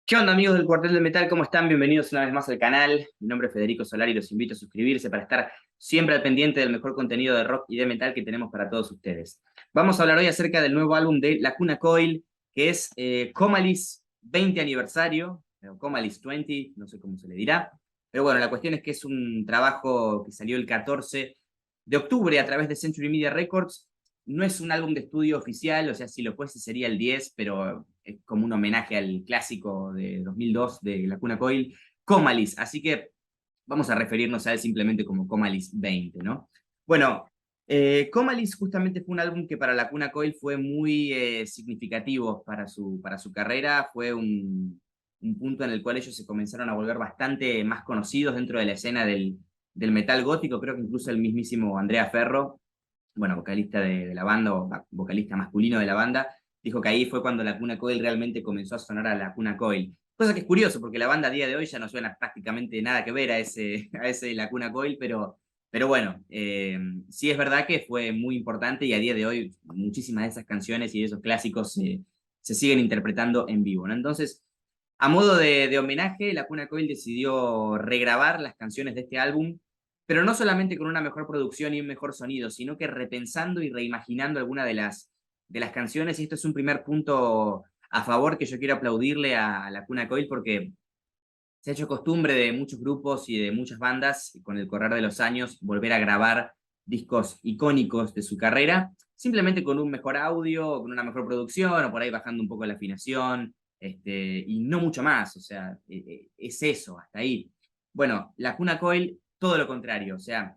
¿Qué onda, amigos del Cuartel del Metal? ¿Cómo están? Bienvenidos una vez más al canal. Mi nombre es Federico Solari y los invito a suscribirse para estar siempre al pendiente del mejor contenido de rock y de metal que tenemos para todos ustedes. Vamos a hablar hoy acerca del nuevo álbum de Lacuna Coil, que es Comalis 20 aniversario, o Comalis 20, no sé cómo se le dirá. Pero bueno, la cuestión es que es un trabajo que salió el 14 de octubre a través de Century Media Records. No es un álbum de estudio oficial, o sea, si lo fuese sería el 10, pero es como un homenaje al clásico de 2002 de Lacuna Coil, Comalis. Así que vamos a referirnos a él simplemente como Comalis 20, ¿no? Bueno, Comalis justamente fue un álbum que para Lacuna Coil fue muy significativo para su carrera. Fue un punto en el cual ellos se comenzaron a volver bastante más conocidos dentro de la escena del metal gótico. Creo que incluso el mismísimo Andrea Ferro, bueno, vocalista de la banda, o vocalista masculino de la banda, dijo que ahí fue cuando Lacuna Coil realmente comenzó a sonar a Lacuna Coil. Cosa que es curioso, porque la banda a día de hoy ya no suena prácticamente nada que ver a a ese Lacuna Coil, pero bueno, sí es verdad que fue muy importante y a día de hoy muchísimas de esas canciones y de esos clásicos se siguen interpretando en vivo, ¿no? Entonces, a modo de homenaje, Lacuna Coil decidió regrabar las canciones de este álbum, pero no solamente con una mejor producción y un mejor sonido, sino que repensando y reimaginando alguna de las canciones, y esto es un primer punto a favor que yo quiero aplaudirle a Lacuna Coil, porque se ha hecho costumbre de muchos grupos y de muchas bandas, con el correr de los años, volver a grabar discos icónicos de su carrera, simplemente con un mejor audio, con una mejor producción, o por ahí bajando un poco la afinación, y no mucho más, o sea, es eso, hasta ahí. Bueno, Lacuna Coil, todo lo contrario, o sea,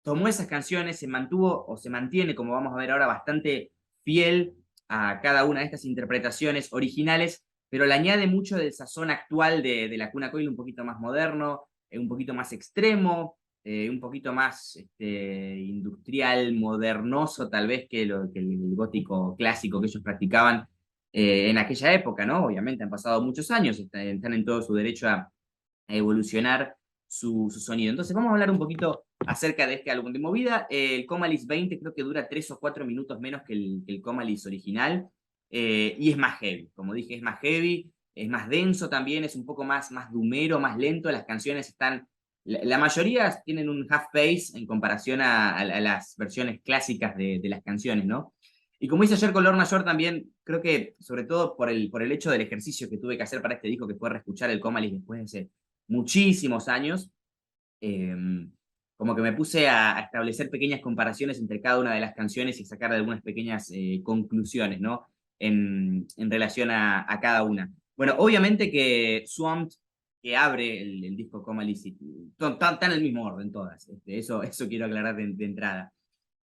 tomó esas canciones, se mantuvo o se mantiene, como vamos a ver ahora, bastante fiel a cada una de estas interpretaciones originales, pero le añade mucho del sazón actual de Lacuna Coil, un poquito más moderno, un poquito más extremo, un poquito más industrial, modernoso tal vez que el gótico clásico que ellos practicaban en aquella época, ¿no? Obviamente han pasado muchos años, están en todo su derecho a evolucionar su sonido. Entonces vamos a hablar un poquito acerca de este álbum de movida. El Comalis 20 creo que dura 3 o 4 minutos menos que el Comalis original, y es más heavy, como dije, es más heavy, es más denso también, es un poco más dumero, más lento, las canciones están, la mayoría tienen un half pace en comparación a las versiones clásicas de las canciones, ¿no? Y como hice ayer con Lorna Shore también, creo que sobre todo por el hecho del ejercicio que tuve que hacer para este disco, que fue reescuchar el Comalis después de ese muchísimos años, eh, como que me puse a establecer pequeñas comparaciones entre cada una de las canciones y sacar algunas pequeñas conclusiones, ¿no? En relación a cada una. Bueno, obviamente que Swamped, que abre el disco Coma Licit, están en el mismo orden todas. Eso quiero aclarar de entrada.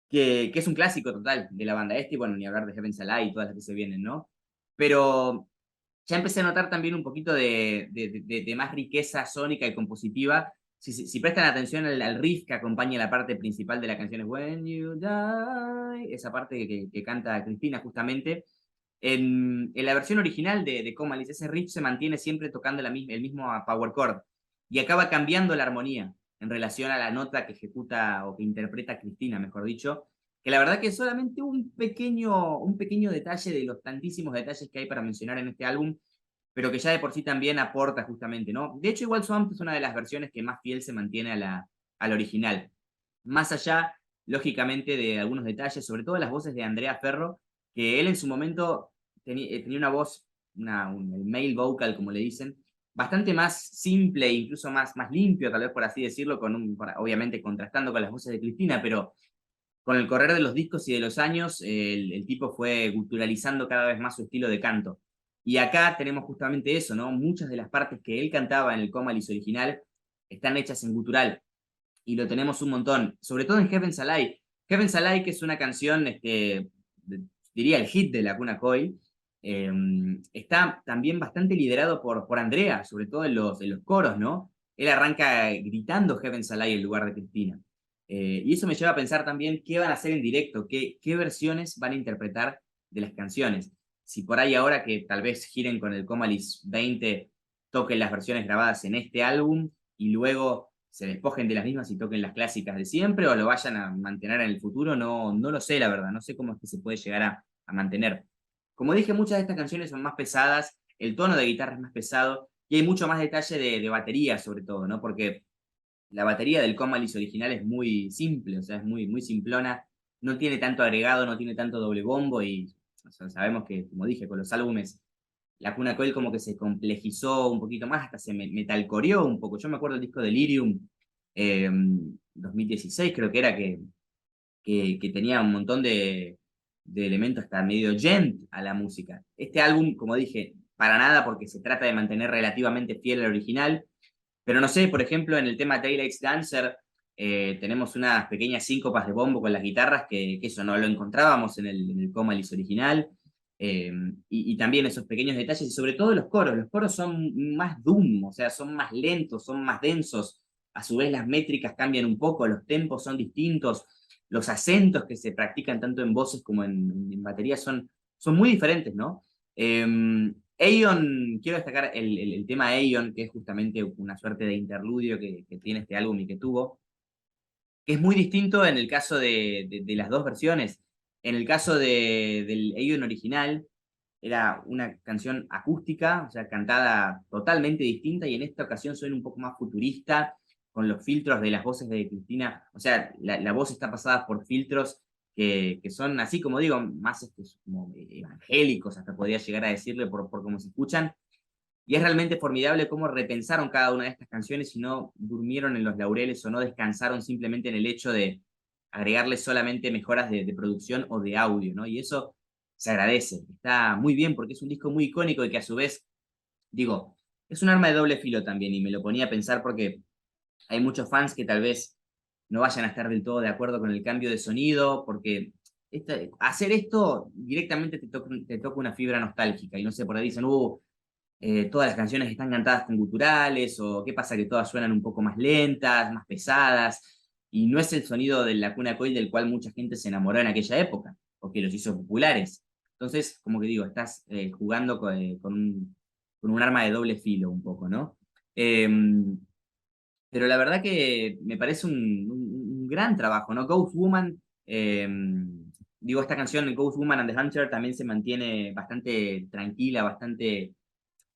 Que es un clásico total de la banda y bueno, ni hablar de Heaven's Alive y todas las que se vienen, ¿no? Pero ya empecé a notar también un poquito de más riqueza sónica y compositiva. Si prestan atención al riff que acompaña la parte principal de la canción, es When You Die, esa parte que canta Cristina justamente, en la versión original de Comalis, ese riff se mantiene siempre tocando el mismo power chord y acaba cambiando la armonía en relación a la nota que ejecuta o que interpreta Cristina, mejor dicho, que la verdad que es solamente un pequeño detalle de los tantísimos detalles que hay para mencionar en este álbum, pero que ya de por sí también aporta justamente, ¿no? De hecho, igual Swamp es una de las versiones que más fiel se mantiene al original. Más allá, lógicamente, de algunos detalles, sobre todo las voces de Andrea Ferro, que él en su momento tenía una voz, el male vocal, como le dicen, bastante más simple e incluso más limpio, tal vez por así decirlo, obviamente contrastando con las voces de Cristina, pero con el correr de los discos y de los años, el tipo fue guturalizando cada vez más su estilo de canto. Y acá tenemos justamente eso, ¿no? Muchas de las partes que él cantaba en el Comalis original están hechas en gutural, y lo tenemos un montón, sobre todo en Heaven's Alive. Heaven's Alive, que es una canción, diría el hit de Lacuna Coil, eh, está también bastante liderado por Andrea, sobre todo en los coros, ¿no? Él arranca gritando Heaven's Alive en lugar de Cristina. Y eso me lleva a pensar también qué van a hacer en directo, qué versiones van a interpretar de las canciones. Si por ahí ahora que tal vez giren con el Comalis 20, toquen las versiones grabadas en este álbum y luego se despojen de las mismas y toquen las clásicas de siempre, o lo vayan a mantener en el futuro, no lo sé, la verdad, no sé cómo es que se puede llegar a mantener. Como dije, muchas de estas canciones son más pesadas, el tono de guitarra es más pesado, y hay mucho más detalle de batería sobre todo, ¿no? Porque la batería del Comalis original es muy simple, o sea, es muy, muy simplona, no tiene tanto agregado, no tiene tanto doble bombo, y o sea, sabemos que, como dije, con los álbumes, la Cuna Coil como que se complejizó un poquito más, hasta se metalcoreó un poco. Yo me acuerdo del disco Delirium, 2016 creo que era, que tenía un montón de elementos hasta medio gent a la música. Este álbum, como dije, para nada, porque se trata de mantener relativamente fiel al original, pero no sé, por ejemplo, en el tema Daylight's Dancer, tenemos unas pequeñas síncopas de bombo con las guitarras, que eso no lo encontrábamos en el Comalis original, y también esos pequeños detalles, y sobre todo los coros son más doom, o sea, son más lentos, son más densos, a su vez las métricas cambian un poco, los tempos son distintos, los acentos que se practican tanto en voces como en batería son muy diferentes, ¿no? Aeon, quiero destacar el tema Aeon, que es justamente una suerte de interludio que tiene este álbum y que tuvo, que es muy distinto en el caso de las dos versiones. En el caso del Aeon original, era una canción acústica, o sea, cantada totalmente distinta, y en esta ocasión suena un poco más futurista, con los filtros de las voces de Cristina, o sea, la voz está pasada por filtros que son, así como digo, más como evangélicos, hasta podría llegar a decirle por cómo se escuchan, y es realmente formidable cómo repensaron cada una de estas canciones y no durmieron en los laureles o no descansaron simplemente en el hecho de agregarle solamente mejoras de producción o de audio, ¿no? Y eso se agradece, está muy bien porque es un disco muy icónico y que a su vez, digo, es un arma de doble filo también, y me lo ponía a pensar porque hay muchos fans que tal vez no vayan a estar del todo de acuerdo con el cambio de sonido, porque hacer esto directamente te toca una fibra nostálgica, y no sé, por ahí dicen, todas las canciones están cantadas con guturales, o qué pasa que todas suenan un poco más lentas, más pesadas, y no es el sonido de la Cuna Coil del cual mucha gente se enamoró en aquella época, o que los hizo populares. Entonces, como que digo, estás jugando con un arma de doble filo un poco, ¿no? Pero la verdad que me parece un gran trabajo, ¿no? Ghost Woman, digo, esta canción, Ghost Woman and the Hunter, también se mantiene bastante tranquila, bastante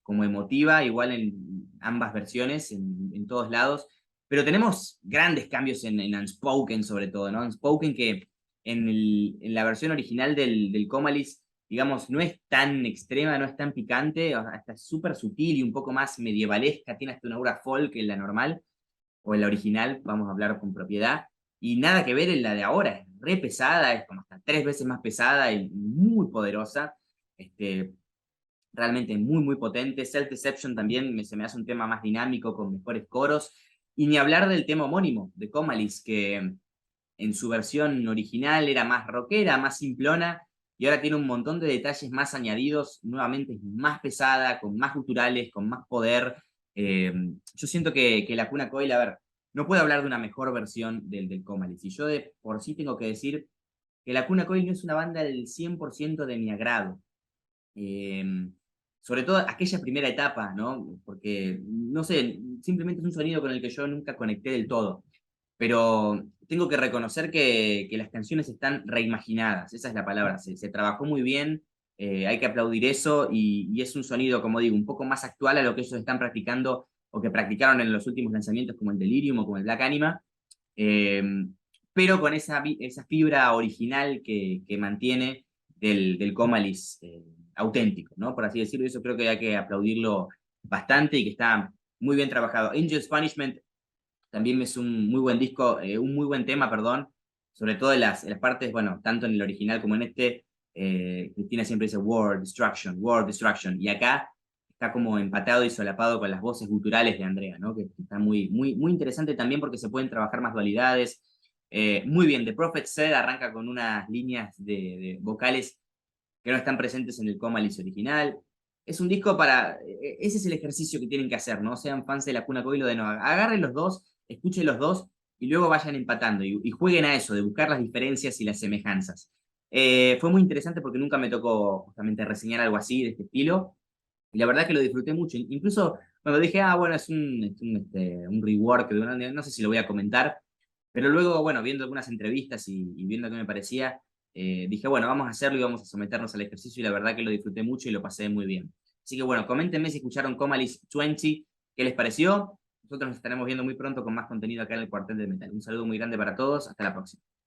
como emotiva, igual en ambas versiones, en todos lados. Pero tenemos grandes cambios en Unspoken, sobre todo, ¿no? Unspoken, que en la versión original del Comalis, digamos, no es tan extrema, no es tan picante, hasta es súper sutil y un poco más medievalesca, tiene hasta una aura folk en la normal, o en la original, vamos a hablar con propiedad, y nada que ver en la de ahora, es re pesada, es como hasta 3 veces más pesada y muy poderosa. Realmente muy, muy potente. Self Deception también se me hace un tema más dinámico, con mejores coros. Y ni hablar del tema homónimo, de Comalis, que en su versión original era más rockera, más simplona, y ahora tiene un montón de detalles más añadidos, nuevamente es más pesada, con más guturales, con más poder. Yo siento que la Cuna Coil, a ver, no puedo hablar de una mejor versión del Comalis, y yo de por sí tengo que decir que la Cuna Coil no es una banda del 100% de mi agrado. Eh, Sobre todo aquella primera etapa, ¿no? Porque, no sé, simplemente es un sonido con el que yo nunca conecté del todo. Pero tengo que reconocer que las canciones están reimaginadas, esa es la palabra, se trabajó muy bien, hay que aplaudir eso, y es un sonido, como digo, un poco más actual a lo que ellos están practicando o que practicaron en los últimos lanzamientos como el Delirium o como el Black Anima, eh, pero con esa fibra original que mantiene del Comalis auténtico, ¿no? Por así decirlo, eso creo que hay que aplaudirlo bastante y que está muy bien trabajado. Angel's Punishment también es un muy buen disco, un muy buen tema, perdón, sobre todo en las partes, bueno, tanto en el original como en este, Cristina siempre dice War Destruction, y acá está como empatado y solapado con las voces guturales de Andrea, ¿no? Que está muy, muy, muy interesante también porque se pueden trabajar más dualidades. Muy bien, The Prophet Said arranca con unas líneas de vocales que no están presentes en el Comalis original. Es un disco ese es el ejercicio que tienen que hacer, ¿no? Sean fans de la Cuna Coil o de no. Agarren los dos, escuchen los dos y luego vayan empatando y jueguen a eso, de buscar las diferencias y las semejanzas. Fue muy interesante porque nunca me tocó justamente reseñar algo así, de este estilo, y la verdad que lo disfruté mucho. Incluso cuando dije, bueno, un rework de una, no sé si lo voy a comentar, pero luego, bueno, viendo algunas entrevistas y viendo qué me parecía, dije, bueno, vamos a hacerlo y vamos a someternos al ejercicio, y la verdad que lo disfruté mucho y lo pasé muy bien. Así que bueno, coméntenme si escucharon Comalis 20, qué les pareció. Nosotros nos estaremos viendo muy pronto con más contenido acá en el Cuartel del Metal. Un saludo muy grande para todos, hasta la próxima.